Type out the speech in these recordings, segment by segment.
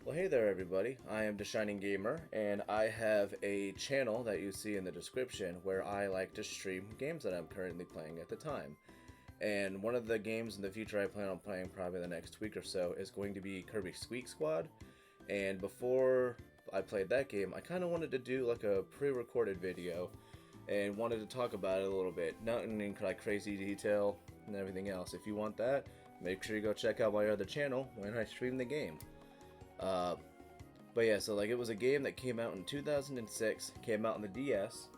Well, hey there, everybody. I am The Shining Gamer, and I have a channel that you see in the description where I like to stream games that I'm currently playing at the time. And one of the games in the future I plan on playing probably the next week or so is going to be Kirby Squeak Squad. And before I played that game, I kind of wanted to do like a pre-recorded video and wanted to talk about it a little bit. Not in like crazy detail and everything else. If you want that, make sure you go check out my other channel when I stream the game. Uh, but yeah, so like it was a game that came out in 2006, came out on the DS,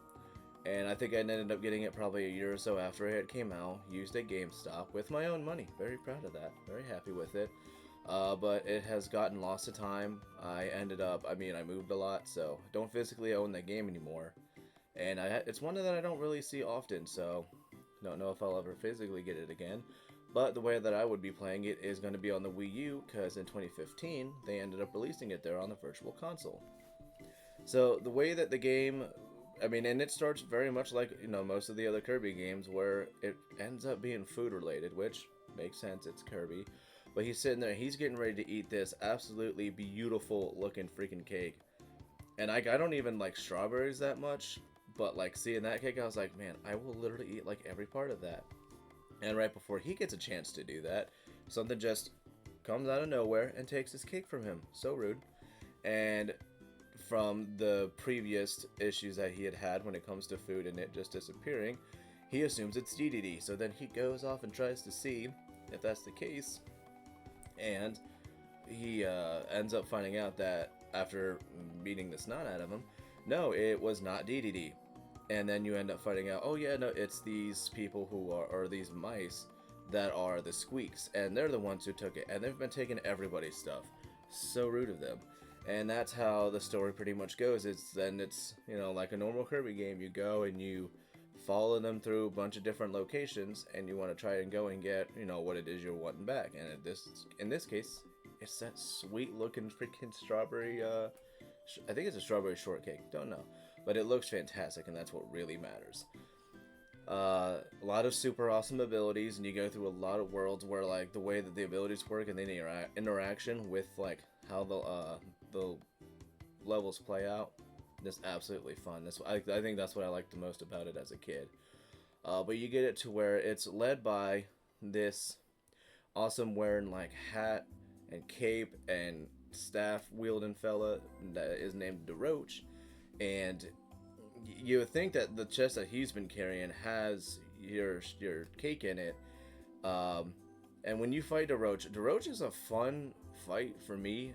and I think I ended up getting it probably a year or so after it came out. Used at GameStop with my own money. Very proud of that. Very happy with it. But it has gotten lost to time. I moved a lot, so I don't physically own that game anymore. And it's one that I don't really see often, so don't know if I'll ever physically get it again. But the way that I would be playing it is going to be on the Wii U, because in 2015 they ended up releasing it there on the Virtual Console. So the way that the game, and it starts very much like most of the other Kirby games, where it ends up being food related, which makes sense. It's Kirby, but he's sitting there, he's getting ready to eat this absolutely beautiful looking freaking cake, and I don't even like strawberries that much, but like seeing that cake, I was like, man, I will literally eat like every part of that. And right before he gets a chance to do that, something just comes out of nowhere and takes his cake from him. So rude. And from the previous issues that he had had when it comes to food and it just disappearing, he assumes it's DDD. So then he goes off and tries to see if that's the case. And he ends up finding out that after beating the snot out of him, no, it was not DDD. And then you end up finding out, oh yeah, no, it's these people who are, or these mice that are the Squeaks, and they're the ones who took it, and they've been taking everybody's stuff. So rude of them. And that's how the story pretty much goes. It's like a normal Kirby game. You go and you follow them through a bunch of different locations, and you want to try and go and get what it is you're wanting back. And in this case, it's that sweet looking freaking strawberry. I think it's a strawberry shortcake. Don't know, but it looks fantastic, and that's what really matters. A lot of super awesome abilities, and you go through a lot of worlds where like the way that the abilities work and the interaction with like how the levels play out, just absolutely fun. I think that's what I liked the most about it as a kid. But you get it to where it's led by this awesome wearing like hat and cape and staff wielding fella that is named DeRoach, and you would think that the chest that he's been carrying has your cake in it. And when you fight DeRoach is a fun fight for me.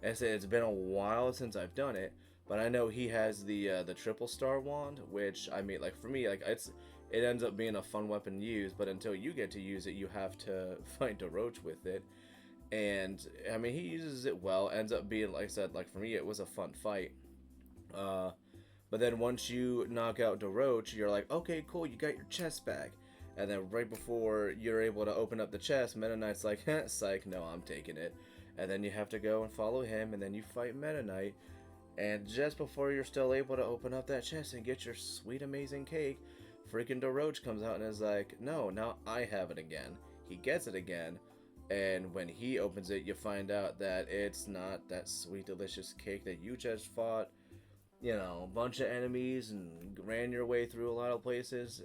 I say it's been a while since I've done it, but I know he has the triple star wand, which like for me, like it ends up being a fun weapon to use. But until you get to use it, you have to fight DeRoach with it. And he uses it well. Ends up being, like I said, like for me, it was a fun fight. But then once you knock out DeRoach, you're like, okay, cool, you got your chest back. And then right before you're able to open up the chest, Meta Knight's like, psych, no, I'm taking it. And then you have to go and follow him, and then you fight Meta Knight. And just before you're still able to open up that chest and get your sweet, amazing cake, freaking DeRoach comes out and is like, no, now I have it again. He gets it again. And when he opens it, you find out that it's not that sweet, delicious cake that you just fought a bunch of enemies and ran your way through a lot of places.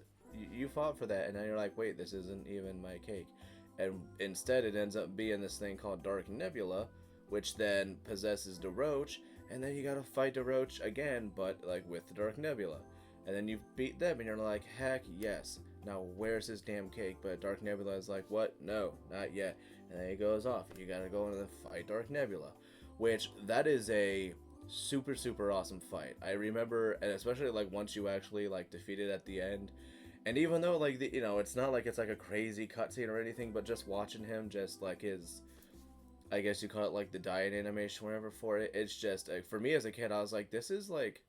You fought for that, and then you're like, wait, this isn't even my cake. And instead, it ends up being this thing called Dark Nebula, which then possesses DeRoach, and then you gotta fight DeRoach again, but like with the Dark Nebula. And then you beat them, and you're like, heck yes. Now where's his damn cake? But Dark Nebula is like, what? No, not yet. And then he goes off, and you gotta go and fight Dark Nebula, which that is a super awesome fight. I remember, and especially like once you actually like defeat it at the end, and even though like it's not like it's like a crazy cutscene or anything, but just watching him, just like his, I guess you call it like the dying animation, whatever for it, it's just like, for me as a kid, I was like, this is like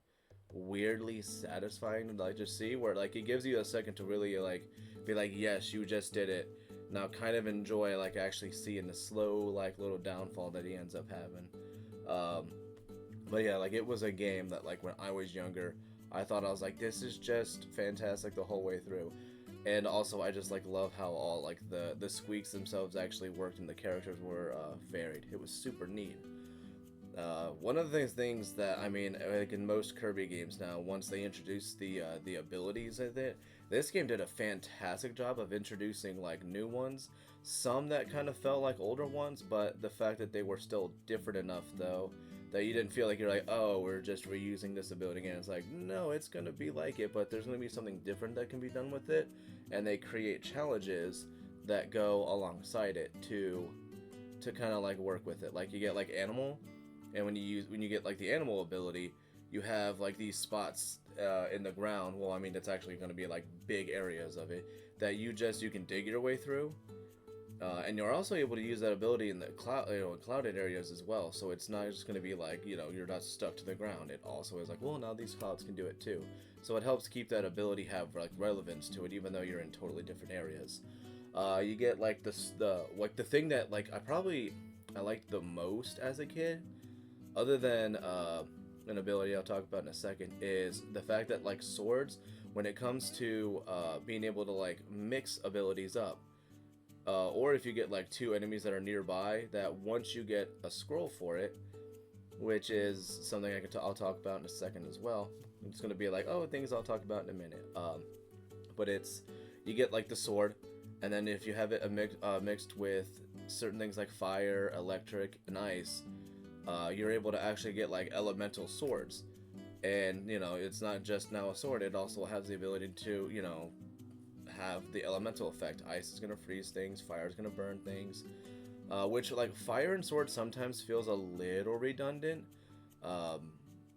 weirdly satisfying to like just see, where like it gives you a second to really like be like, yes, you just did it. Now kind of enjoy like actually seeing the slow like little downfall that he ends up having. But yeah, like it was a game that like when I was younger, I thought, I was like, this is just fantastic the whole way through. And also I just like love how all like the squeaks themselves actually worked and the characters were varied. It was super neat. One of the things that I mean, like in most Kirby games now, once they introduce the abilities of it, this game did a fantastic job of introducing like new ones. Some that kind of felt like older ones, but the fact that they were still different enough though that you didn't feel like you're like, oh, we're just reusing this ability again. It's like, no, it's gonna be like it, but there's gonna be something different that can be done with it, and they create challenges that go alongside it to kind of like work with it. Like you get like animal, and when you get like the animal ability, you have like these spots in the ground. Well, I mean, it's actually going to be like big areas of it that you can dig your way through, and you're also able to use that ability in the cloud, clouded areas as well. So it's not just going to be like you're not stuck to the ground. It also is like, well, now these clouds can do it too. So it helps keep that ability have like relevance to it, even though you're in totally different areas. You get like the thing that like I liked the most as a kid, other than an ability I'll talk about in a second, is the fact that like swords, when it comes to being able to like mix abilities up, or if you get like two enemies that are nearby, that once you get a scroll for it, which is something I'll talk about in a second as well. It's gonna be like, oh, things I'll talk about in a minute. But it's you get like the sword, and then if you have it mixed with certain things like fire, electric, and ice, you're able to actually get like elemental swords. And it's not just now a sword, it also has the ability to have the elemental effect. Ice is going to freeze things, fire is going to burn things, which like fire and sword sometimes feels a little redundant.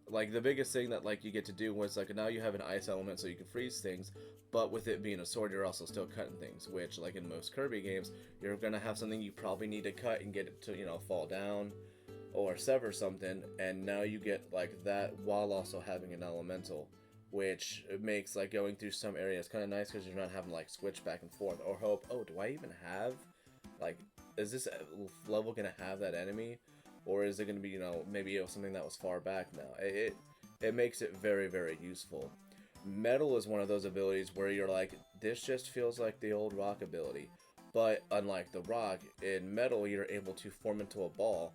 Like the biggest thing that like you get to do was like now you have an ice element so you can freeze things, but with it being a sword you're also still cutting things, which like in most Kirby games you're gonna have something you probably need to cut and get it to fall down or sever something, and now you get like that while also having an elemental, which makes like going through some areas kind of nice because you're not having to like switch back and forth or hope, oh, do I even have like, is this level gonna have that enemy, or is it gonna be maybe something that was far back now. It makes it very, very useful. Metal is one of those abilities where you're like, this just feels like the old rock ability, but unlike the rock, in metal you're able to form into a ball,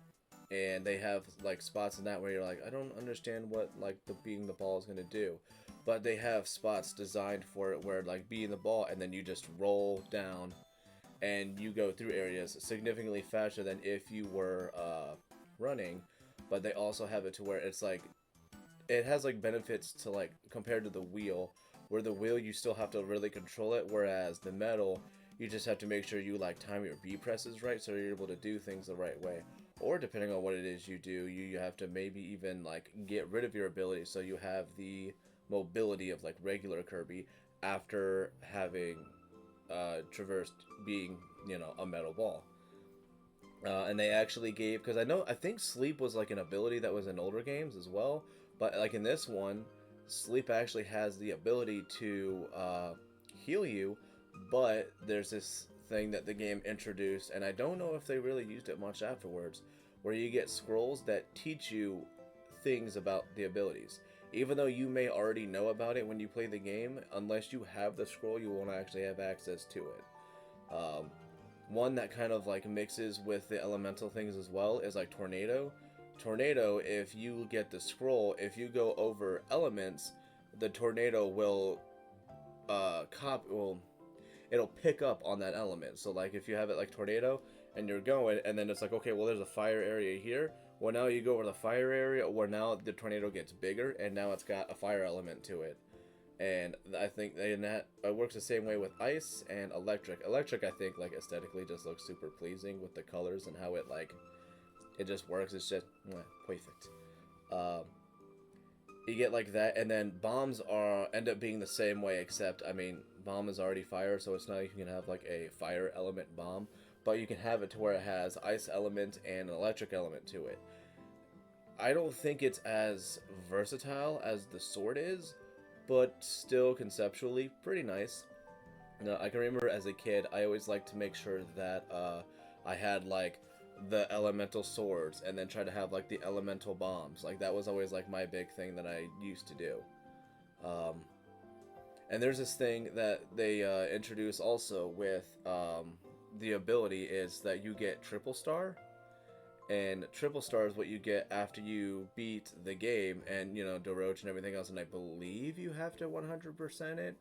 and they have like spots in that where you're like, I don't understand what like the being the ball is gonna do, but they have spots designed for it where like being the ball, and then you just roll down and you go through areas significantly faster than if you were running. But they also have it to where it's like it has like benefits to like compared to the wheel, where the wheel you still have to really control it, whereas the metal you just have to make sure you like time your B presses right so you're able to do things the right way. Or depending on what it is you do, you have to maybe even like get rid of your ability so you have the mobility of like regular Kirby after having traversed being a metal ball. And they actually gave, because I think sleep was like an ability that was in older games as well, but like in this one, sleep actually has the ability to heal you, but there's this thing that the game introduced, and I don't know if they really used it much afterwards, where you get scrolls that teach you things about the abilities. Even though you may already know about it when you play the game, unless you have the scroll, you won't actually have access to it. One that kind of like mixes with the elemental things as well is like Tornado. Tornado, if you get the scroll, if you go over elements, the tornado will it'll pick up on that element. So like if you have it like Tornado and you're going, and then it's like, okay, well there's a fire area here. Well, now you go over the fire area where now the tornado gets bigger and now it's got a fire element to it. And I think that it works the same way with ice and electric. Electric, I think, like aesthetically just looks super pleasing with the colors and how it like it just works. It's just perfect. You get like that, and then bombs end up being the same way, except I mean, bomb is already fire, so it's not like you can have like a fire element bomb, but you can have it to where it has ice element and an electric element to it. I don't think it's as versatile as the sword is, but still conceptually pretty nice. Now, I can remember as a kid, I always liked to make sure that I had like the elemental swords, and then try to have like the elemental bombs. Like that was always like my big thing that I used to do. And there's this thing that they introduce also with the ability is that you get triple star, And triple star is what you get after you beat the game, and you know, Doroch and everything else. And I believe you have to 100% it.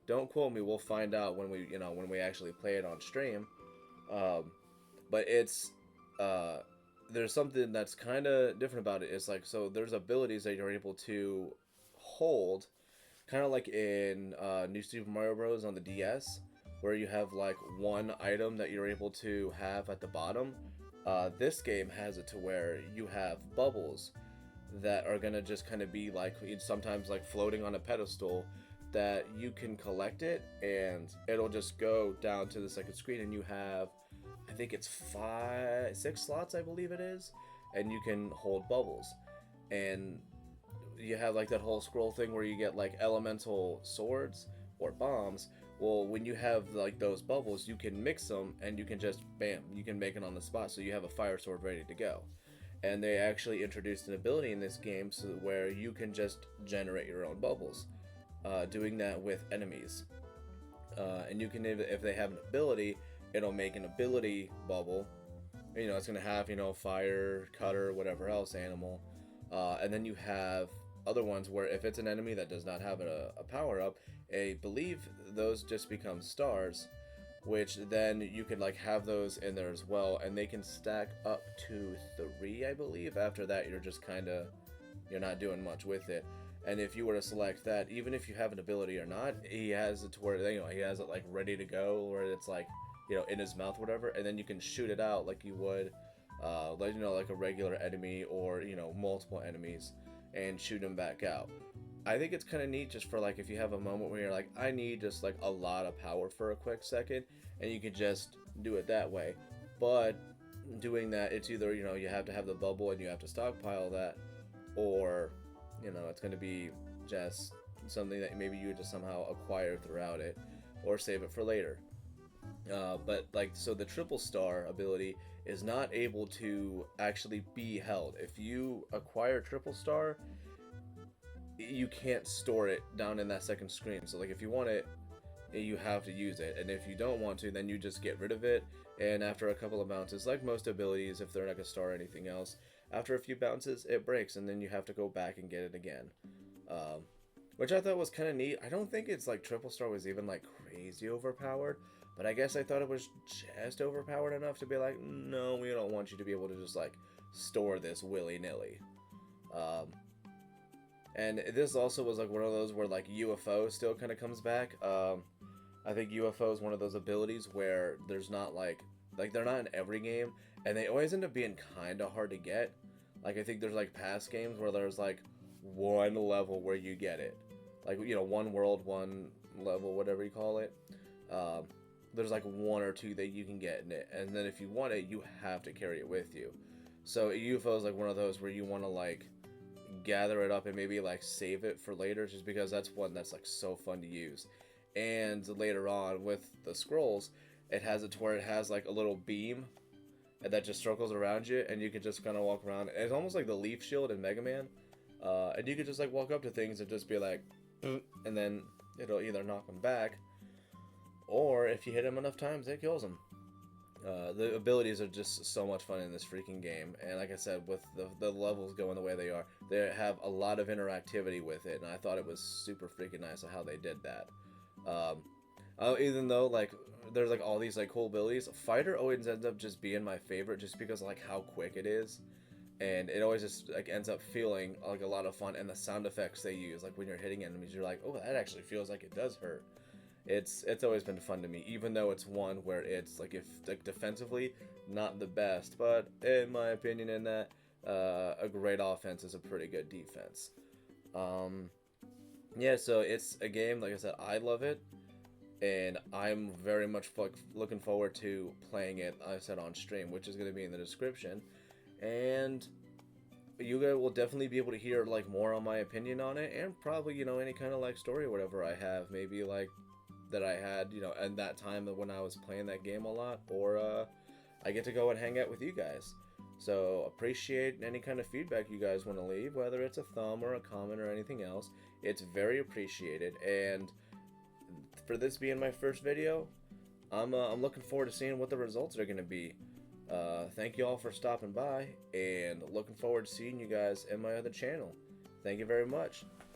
Don't quote me. We'll find out when we actually play it on stream. Um, but it's there's something that's kind of different about it. It's like, so there's abilities that you're able to hold, kind of like in New Super Mario Bros. On the DS, where you have like one item that you're able to have at the bottom. This game has it to where you have bubbles that are gonna just kind of be like, sometimes like floating on a pedestal, that you can collect it and it'll just go down to the second screen, and you have, I think it's 6 slots, I believe it is, and you can hold bubbles. And you have like that whole scroll thing where you get like elemental swords or bombs. Well, when you have like those bubbles, you can mix them and you can just bam, you can make it on the spot, so you have a fire sword ready to go. And they actually introduced an ability in this game so where you can just generate your own bubbles, doing that with enemies. And you can, if they have an ability, it'll make an ability bubble. You know, it's gonna have, you know, fire, cutter, whatever else, animal. And then you have other ones where if it's an enemy that does not have a power up, I believe those just become stars, which then you can like have those in there as well, and they can stack up to 3, I believe. After that, you're just kind of, you're not doing much with it. And if you were to select that, even if you have an ability or not, he has it to where, you know, he has it like ready to go, where it's like, you know, in his mouth, whatever, and then you can shoot it out like you would, like, you know, like a regular enemy, or, you know, multiple enemies, and shoot them back out. I think it's kind of neat, just for like if you have a moment where you're like, I need just like a lot of power for a quick second, and you can just do it that way. But doing that, it's either, you know, you have to have the bubble and you have to stockpile that, or, you know, it's going to be just something that maybe you just somehow acquire throughout it, or save it for later. But like, so the triple star ability is not able to actually be held. If you acquire triple star, you can't store it down in that second screen. So like, if you want it, you have to use it, and if you don't want to, then you just get rid of it. And after a couple of bounces, like most abilities, if they're like a star or anything else, after a few bounces it breaks, and then you have to go back and get it again. Which I thought was kind of neat. I don't think it's like triple star was even like crazy overpowered, but I guess I thought it was just overpowered enough to be like, no, we don't want you to be able to just like store this willy-nilly. And this also was like one of those where like UFO still kind of comes back. I think UFO is one of those abilities where there's not like they're not in every game, and they always end up being kind of hard to get. Like, I think there's like past games where there's like one level where you get it, like, you know, one world, one level, whatever you call it. There's like 1 or 2 that you can get in it, and then if you want it, you have to carry it with you. So UFO is like one of those where you want to like gather it up and maybe like save it for later, just because that's one that's like so fun to use. And later on with the scrolls, it has it to where it has like a little beam and that just circles around you, and you can just kind of walk around. It's almost like the leaf shield in Mega Man, and you can just like walk up to things and just be like, and then it'll either knock them back, or if you hit them enough times, it kills them. The abilities are just so much fun in this freaking game, and like I said, with the levels going the way they have a lot of interactivity with it, and I thought it was super freaking nice of how they did that. Even though like there's like all these like cool abilities, Fighter always ends up just being my favorite, just because of like how quick it is, and it always just like ends up feeling like a lot of fun. And the sound effects they use, like when you're hitting enemies, you're like, oh, that actually feels like it does hurt. It's always been fun to me, even though it's one where it's like, if like defensively not the best, but in my opinion, in that a great offense is a pretty good defense. Yeah, so it's a game, like I said, I love it, and I'm very much looking forward to playing it, I said, on stream, which is going to be in the description. And you guys will definitely be able to hear like more on my opinion on it, and probably, you know, any kind of like story or whatever I have, maybe like that I had, you know, at that time when I was playing that game a lot, or I get to go and hang out with you guys. So appreciate any kind of feedback you guys want to leave, whether it's a thumb or a comment or anything else. It's very appreciated. And for this being my first video, I'm looking forward to seeing what the results are going to be. Thank you all for stopping by, and looking forward to seeing you guys in my other channel. Thank you very much.